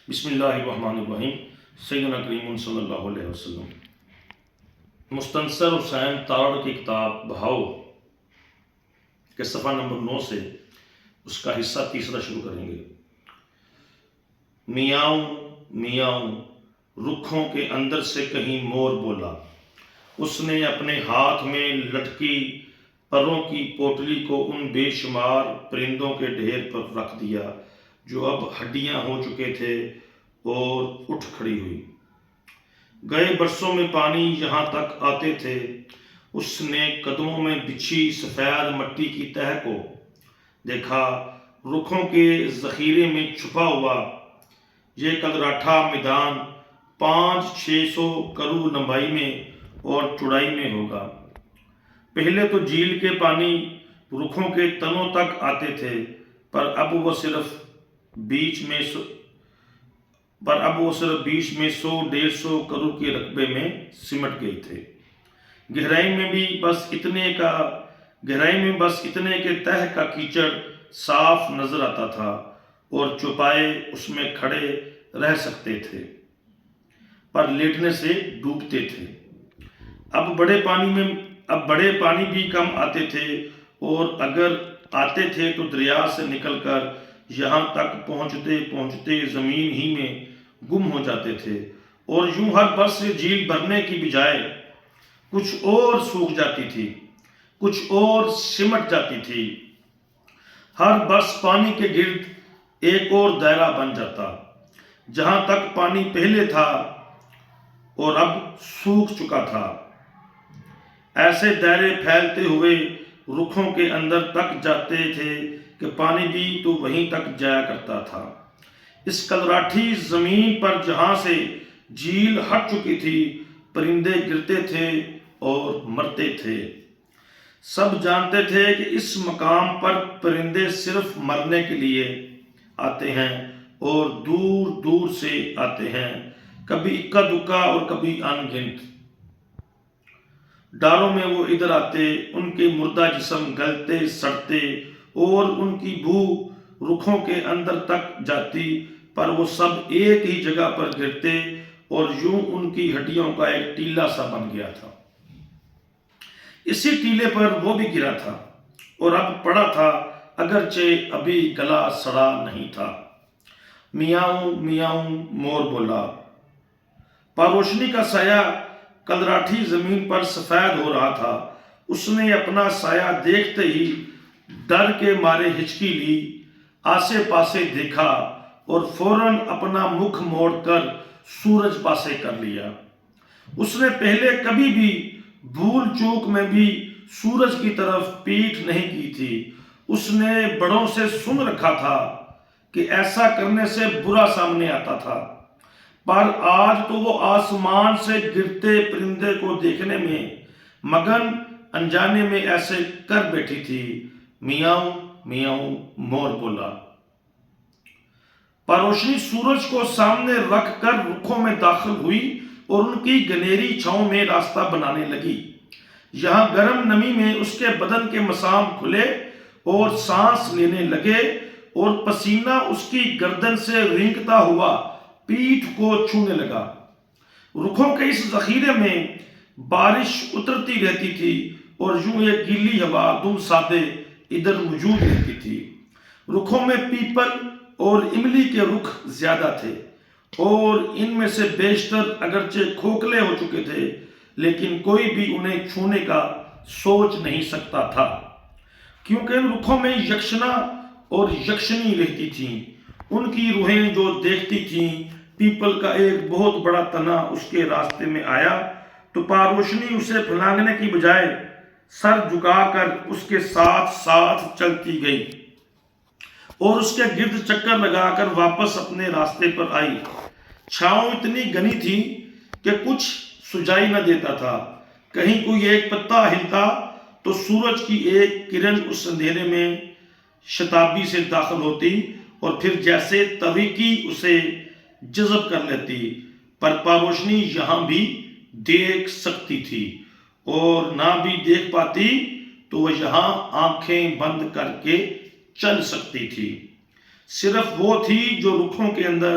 بسم اللہ الرحمن الرحیم۔ سیدنا کریم صلی اللہ علیہ وسلم۔ مستنصر حسین تارڑ کی کتاب بہاؤ کے صفحہ نمبر 9 سے اس کا حصہ تیسرا شروع کریں گے۔ میاؤں میاؤں رکھوں کے اندر سے کہیں مور بولا، اس نے اپنے ہاتھ میں لٹکی پروں کی پوٹلی کو ان بے شمار پرندوں کے ڈھیر پر رکھ دیا جو اب ہڈیاں ہو چکے تھے اور اٹھ کھڑی ہوئی۔ گئے برسوں میں پانی یہاں تک آتے تھے۔ اس نے قدموں میں بچھی سفید مٹی کی تہہ کو دیکھا، رکھوں کے ذخیرے میں چھپا ہوا یہ کلراٹھا میدان 500-600 کرو لمبائی میں اور چوڑائی میں ہوگا۔ پہلے تو جھیل کے پانی رکھوں کے تنوں تک آتے تھے، پر اب وہ صرف بیچ میں 100-150 کرو کے رقبے میں سمٹ گئے تھے۔ گہرائی میں بس اتنے کے تہہ کا کیچڑ صاف نظر آتا تھا اور چوپائے اس میں کھڑے رہ سکتے تھے، پر لیٹنے سے ڈوبتے تھے۔ اب بڑے پانی بھی کم آتے تھے، اور اگر آتے تھے تو دریا سے نکل کر یہاں تک پہنچتے زمین ہی میں گم ہو جاتے تھے، اور یوں ہر برس جھیل بھرنے کی بجائے کچھ اور سوکھ جاتی تھی، کچھ اور سمٹ جاتی تھی۔ ہر برس پانی کے گرد ایک اور دائرہ بن جاتا، جہاں تک پانی پہلے تھا اور اب سوکھ چکا تھا۔ ایسے دائرے پھیلتے ہوئے رکھوں کے اندر تک جاتے تھے کہ پانی بھی تو وہیں تک جایا کرتا تھا۔ اس کلراٹھی زمین پر جہاں سے جھیل ہٹ چکی تھی، پرندے گرتے تھے اور مرتے تھے۔ سب جانتے تھے کہ اس مقام پر پرندے صرف مرنے کے لیے آتے ہیں، اور دور دور سے آتے ہیں، کبھی اکا دکا اور کبھی ان گنت۔ ڈاروں میں وہ ادھر آتے، ان کے مردہ جسم گلتے سڑتے اور ان کی بو رکھوں کے اندر تک جاتی، پر وہ سب ایک ہی جگہ پر گرتے، اور یوں ان کی ہڈیوں کا ایک ٹیلہ سا بن گیا تھا۔ اسی ٹیلے پر وہ بھی گرا تھا اور اب پڑا تھا، اگرچہ ابھی گلا سڑا نہیں تھا۔ میاؤں میاؤں مور بولا۔ پاروشنی کا سایہ کلراٹھی زمین پر سفید ہو رہا تھا۔ اس نے اپنا سایہ دیکھتے ہی ڈر کے مارے ہچکی لی، آسے پاسے دیکھا اور فوراً اپنا مکھ موڑ کر سورج پاسے کر لیا۔ اس نے پہلے کبھی بھی بھول چوک میں بھی سورج کی طرف پیٹھ نہیں کی تھی۔ اس نے بڑوں سے سن رکھا تھا کہ ایسا کرنے سے برا سامنے آتا تھا، پر آج تو وہ آسمان سے گرتے پرندے کو دیکھنے میں مگن انجانے میں ایسے کر بیٹھی تھی۔ میاؤں میاؤں مور بولا۔ پاروشنی سورج کو سامنے رکھ کر رکھوں میں داخل ہوئی اور ان کی گھنیری چھاؤں میں راستہ بنانے لگی۔ یہاں گرم نمی میں اس کے بدن کے مسام کھلے اور سانس لینے لگے، اور پسینہ اس کی گردن سے رینگتا ہوا پیٹھ کو چھونے لگا۔ رکھوں کے اس ذخیرے میں بارش اترتی رہتی تھی، اور یوں ایک گیلی ہوا دم سادے ادھر موجود رہتی تھی۔ رکھوں میں پیپل اور املی کے رکھ زیادہ تھے، اور ان میں سے بیشتر اگرچہ کھوکھلے ہو چکے تھے، لیکن کوئی بھی انہیں چھونے کا سوچ نہیں سکتا تھا، کیونکہ ان رکھوں میں یکشنا اور یکشنی رہتی تھیں۔ ان کی روحیں جو دیکھتی تھیں، پیپل کا ایک بہت بڑا تنا اس کے راستے میں آیا تو پاروشنی اسے پھلانگنے کی بجائے سر جھکا کر اس کے ساتھ ساتھ چلتی گئی اور اس کے گرد چکر لگا کر واپس اپنے راستے پر آئی۔ چھاؤں اتنی گھنی تھی کہ کچھ سجائی نہ دیتا تھا۔ کہیں کوئی ایک پتا ہلتا تو سورج کی ایک کرن اس اندھیرے میں شتابی سے داخل ہوتی اور پھر جیسے تاریکی اسے جذب کر لیتی، پر پاروشنی یہاں بھی دیکھ سکتی تھی، اور نہ بھی دیکھ پاتی تو وہ یہاں آنکھیں بند کر کے چل سکتی تھی۔ صرف وہ تھی جو رکھوں کے اندر